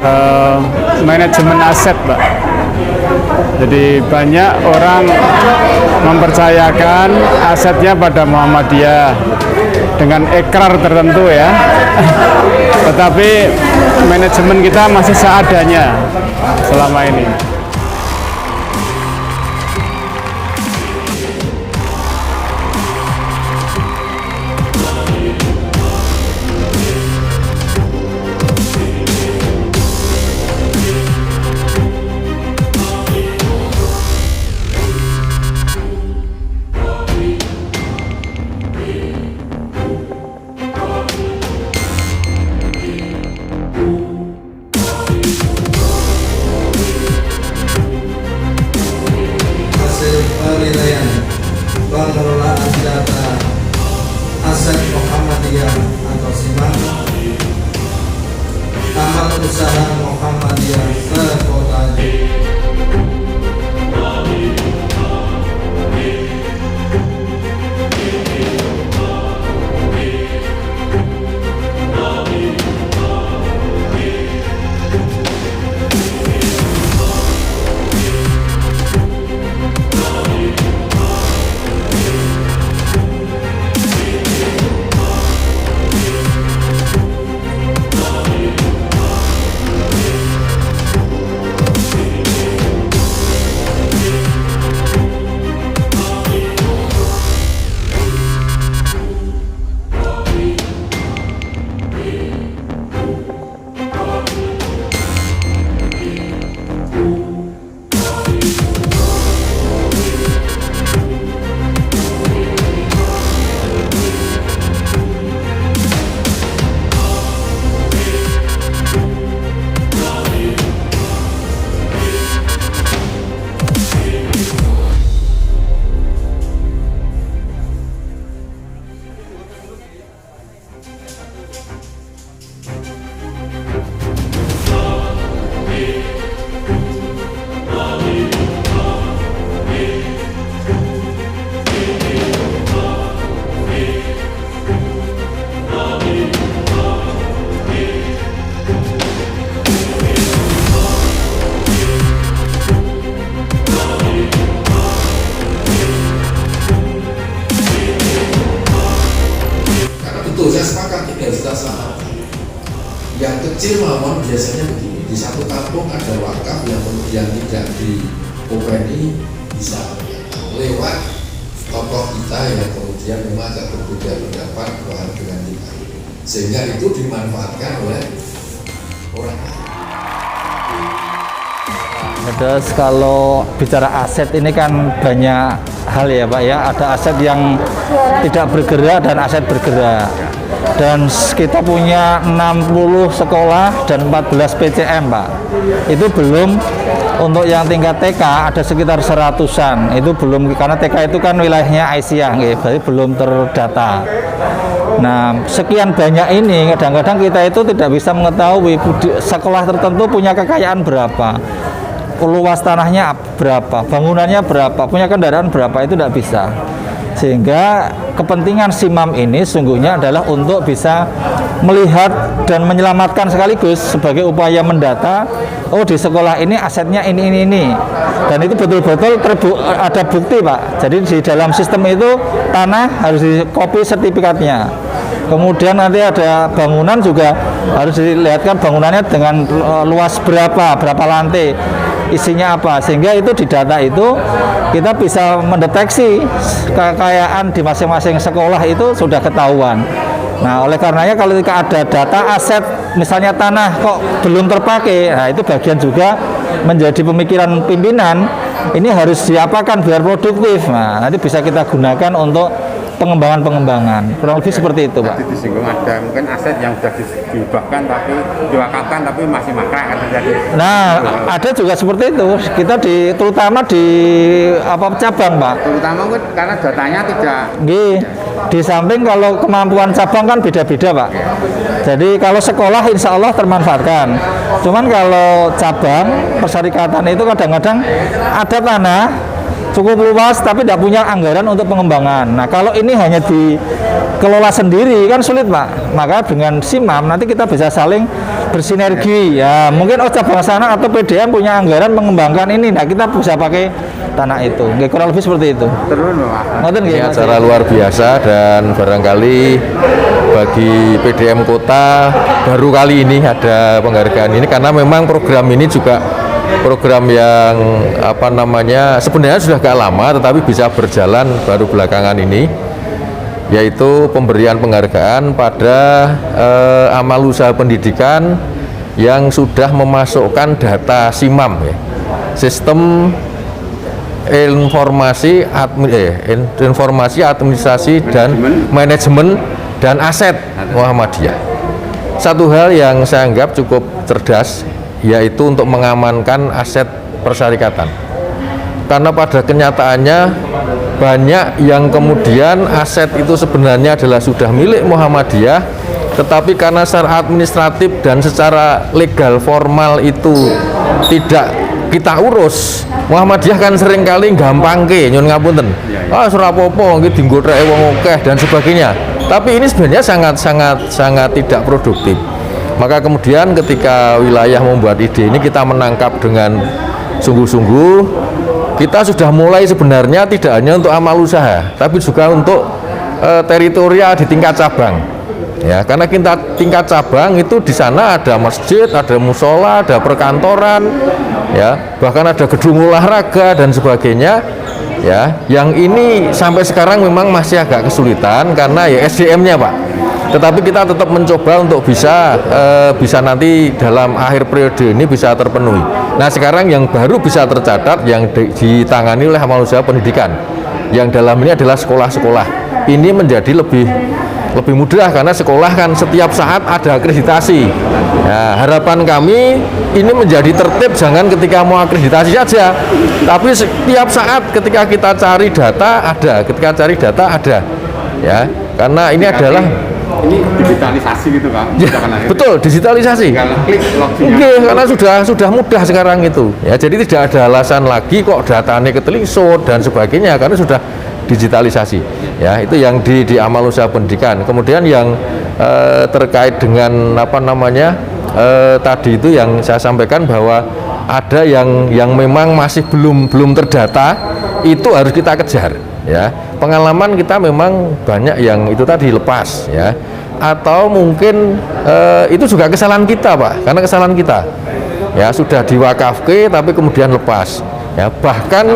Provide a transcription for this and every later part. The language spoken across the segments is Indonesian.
eh, manajemen aset, Pak. Jadi banyak orang mempercayakan asetnya pada Muhammadiyah dengan ikrar tertentu ya. Tetapi manajemen kita masih seadanya selama ini. Penilaian pengelolaan data aset Muhammadiyah atau SIMAN, amal usaha Muhammadiyah sekota. Saya sepakat ini harus kita selamatkan. Yang kecil mawon biasanya begini, di satu kampung ada wakaf yang kemudian tidak diopeni bisa lewat tokoh kita yang kemudian memang agak berbeda pendapat dengan kita, sehingga itu dimanfaatkan oleh orang lain. Terus kalau bicara aset ini kan banyak hal ya Pak ya, ada aset yang tidak bergerak dan aset bergerak. Dan kita punya 60 sekolah dan 14 PCM Pak. Itu belum untuk yang tingkat TK ada sekitar 100-an. Itu belum, karena TK itu kan wilayahnya Aisyah, berarti belum terdata. Nah, sekian banyak ini kadang-kadang kita itu tidak bisa mengetahui sekolah tertentu punya kekayaan berapa, luas tanahnya berapa, bangunannya berapa, punya kendaraan berapa, itu tidak bisa. Sehingga kepentingan SIMAM ini sungguhnya adalah untuk bisa melihat dan menyelamatkan sekaligus sebagai upaya mendata, oh di sekolah ini asetnya ini. Dan itu betul-betul ada bukti Pak. Jadi di dalam sistem itu tanah harus di copy sertifikatnya. Kemudian nanti ada bangunan juga harus dilihatkan bangunannya dengan luas berapa lantai, isinya apa, sehingga itu di data itu kita bisa mendeteksi kekayaan di masing-masing sekolah itu sudah ketahuan. Nah, oleh karenanya kalau ada data aset misalnya tanah kok belum terpakai, nah itu bagian juga menjadi pemikiran pimpinan, ini harus diapakan biar produktif. Nah, nanti bisa kita gunakan untuk pengembangan, kurang lebih seperti itu Pak. Tadi disinggung ada mungkin aset yang sudah dihibahkan tapi diwakafkan tapi masih mangkrak kan terjadi. Nah, ada juga seperti itu. Kita terutama di cabang Pak. Terutama karena datanya tidak. Di samping kalau kemampuan cabang kan beda-beda Pak. Jadi kalau sekolah insya Allah termanfaatkan. Cuman kalau cabang persyarikatan itu kadang-kadang ada tanah cukup luas tapi tidak punya anggaran untuk pengembangan. Nah, kalau ini hanya dikelola sendiri kan sulit, Pak. Maka dengan SIMAM nanti kita bisa saling bersinergi. Ya, mungkin Oca Bangsana atau PDM punya anggaran mengembangkan ini. Nah, kita bisa pakai tanah itu. Nggih, kurang lebih seperti itu. Terus Pak. Ngoten nggih, Ini Mas. acara luar biasa dan barangkali bagi PDM Kota baru kali ini ada penghargaan ini karena memang program ini juga program yang sebenarnya sudah agak lama tetapi bisa berjalan baru belakangan ini, yaitu pemberian penghargaan pada amal usaha pendidikan yang sudah memasukkan data SIMAM ya. Sistem informasi administrasi dan manajemen dan aset Muhammadiyah. Satu hal yang saya anggap cukup cerdas yaitu untuk mengamankan aset persyarikatan, karena pada kenyataannya banyak yang kemudian aset itu sebenarnya adalah sudah milik Muhammadiyah, tetapi karena secara administratif dan secara legal formal itu tidak kita urus, Muhammadiyah kan seringkali gampang nyun ngapunten, surapopo nggih dienggo treke wong akeh dan sebagainya. Tapi ini sebenarnya sangat tidak produktif. Maka kemudian ketika wilayah membuat ide ini, kita menangkap dengan sungguh-sungguh. Kita sudah mulai sebenarnya tidak hanya untuk amal usaha, tapi juga untuk teritorial di tingkat cabang. Ya, karena kita tingkat cabang itu di sana ada masjid, ada musola, ada perkantoran, ya, bahkan ada gedung olahraga dan sebagainya. Ya, yang ini sampai sekarang memang masih agak kesulitan karena ya SDM-nya, Pak. Tetapi kita tetap mencoba untuk bisa nanti dalam akhir periode ini bisa terpenuhi. Nah, sekarang yang baru bisa tercatat yang ditangani oleh amal usaha pendidikan, yang dalam ini adalah sekolah-sekolah. Ini menjadi lebih mudah karena sekolah kan setiap saat ada akreditasi. Nah, harapan kami ini menjadi tertib, jangan ketika mau akreditasi saja, tapi setiap saat ketika kita cari data ada, ya, karena ini adalah ini digitalisasi gitu kan? Ya, betul, digitalisasi. Oke, karena sudah mudah sekarang itu. Ya, jadi tidak ada alasan lagi kok datanya ketelingsut dan sebagainya karena sudah digitalisasi. Ya, itu yang di amal usaha pendidikan. Kemudian yang terkait dengan tadi itu yang saya sampaikan bahwa ada yang memang masih belum terdata, itu harus kita kejar. Ya, pengalaman kita memang banyak yang itu tadi lepas, ya, atau mungkin itu juga kesalahan kita, Pak, karena kesalahan kita, ya, sudah diwakafke tapi kemudian lepas, ya, bahkan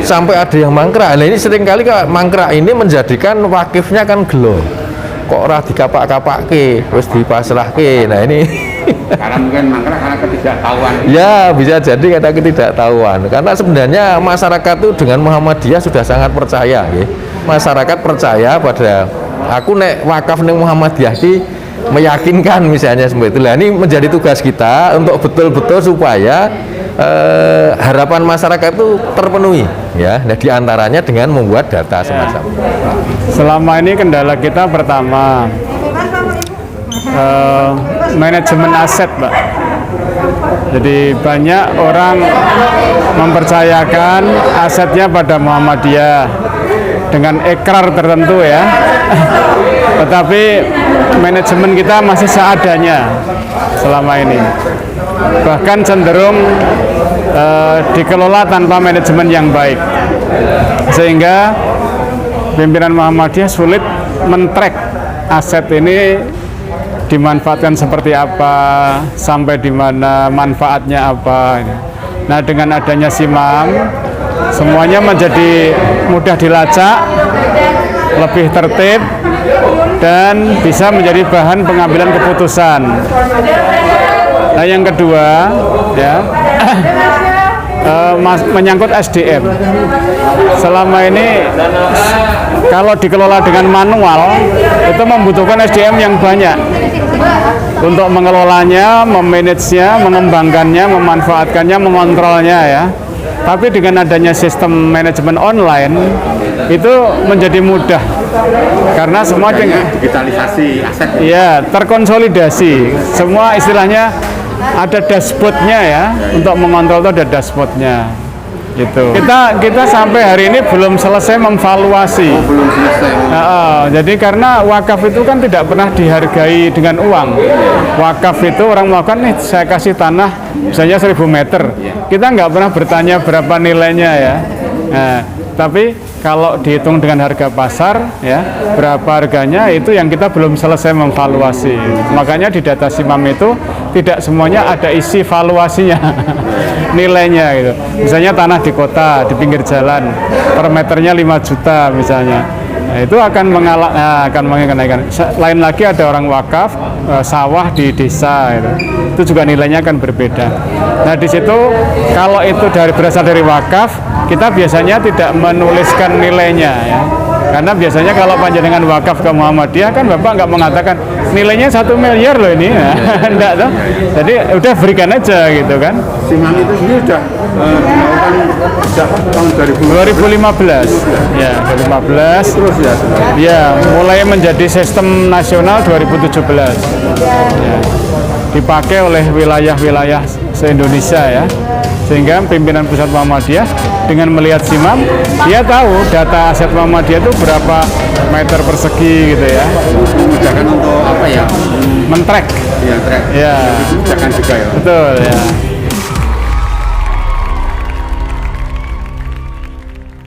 sampai ada yang mangkrak. Nah, ini seringkali mangkrak ini menjadikan wakifnya kan gelo, kok ora dikapak-kapake, wis dipasrahke. Nah, ini karena mungkin mangkrak karena ketidaktahuan. Ya, bisa jadi karena ketidaktahuan. Karena sebenarnya masyarakat itu dengan Muhammadiyah sudah sangat percaya, ya. Masyarakat percaya pada aku nek wakaf ning Muhammadiyah iki meyakinkan misalnya seperti itu. Nah, ini menjadi tugas kita untuk betul-betul supaya harapan masyarakat itu terpenuhi, ya. Nah, diantaranya dengan membuat data semacam. Selama ini kendala kita pertama manajemen aset, Pak. Jadi banyak orang mempercayakan asetnya pada Muhammadiyah dengan ikrar tertentu, ya. Tetapi manajemen kita masih seadanya selama ini. Bahkan cenderung dikelola tanpa manajemen yang baik. Sehingga pimpinan Muhammadiyah sulit men-track aset ini dimanfaatkan seperti apa, sampai di mana, manfaatnya apa. Nah, dengan adanya SIMAM, semuanya menjadi mudah dilacak, lebih tertib, dan bisa menjadi bahan pengambilan keputusan. Nah, yang kedua, ya, menyangkut SDM. Selama ini kalau dikelola dengan manual itu membutuhkan SDM yang banyak untuk mengelolanya, memanagenya, mengembangkannya, memanfaatkannya, mengontrolnya, ya. Tapi dengan adanya sistem manajemen online itu menjadi mudah karena semua digitalisasi aset. Ya, terkonsolidasi. Semua istilahnya ada dashboardnya, ya. Untuk mengontrol itu ada dashboardnya. gitu. Kita sampai hari ini belum selesai memvaluasi. Belum selesai. Jadi karena wakaf itu kan tidak pernah dihargai dengan uang. Wakaf itu orang melakukan nih, saya kasih tanah misalnya 1000 meter. Kita nggak pernah bertanya berapa nilainya ya. Nah, tapi kalau dihitung dengan harga pasar ya, berapa harganya itu yang kita belum selesai memvaluasi. Makanya di data SIMAM itu tidak semuanya ada isi valuasinya. Nilainya gitu. Misalnya tanah di kota, di pinggir jalan, per meternya 5 juta misalnya. Nah, itu akan mengenaikan. Lain lagi ada orang wakaf sawah di desa gitu. Itu juga nilainya akan berbeda. Nah, di situ kalau itu berasal dari wakaf, kita biasanya tidak menuliskan nilainya ya. Karena biasanya kalau panjenengan wakaf ke Muhammadiyah kan Bapak nggak mengatakan nilainya 1 miliar loh ini, enggak toh. Jadi udah berikan aja gitu kan. SIMAM itu sendiri sudah dilakukan sejak tahun 2015. Ya, 2015. terus ya. Ya, mulai menjadi sistem nasional 2017. Ya, dipakai oleh wilayah-wilayah se-Indonesia ya. Sehingga pimpinan pusat Muhammadiyah dengan melihat SIMAM, dia tahu data aset Muhammadiyah itu berapa meter persegi gitu ya. Memudahkan untuk apa ya? Men-track. Ya, track. Ya. Itu kebijakan juga ya. Betul ya.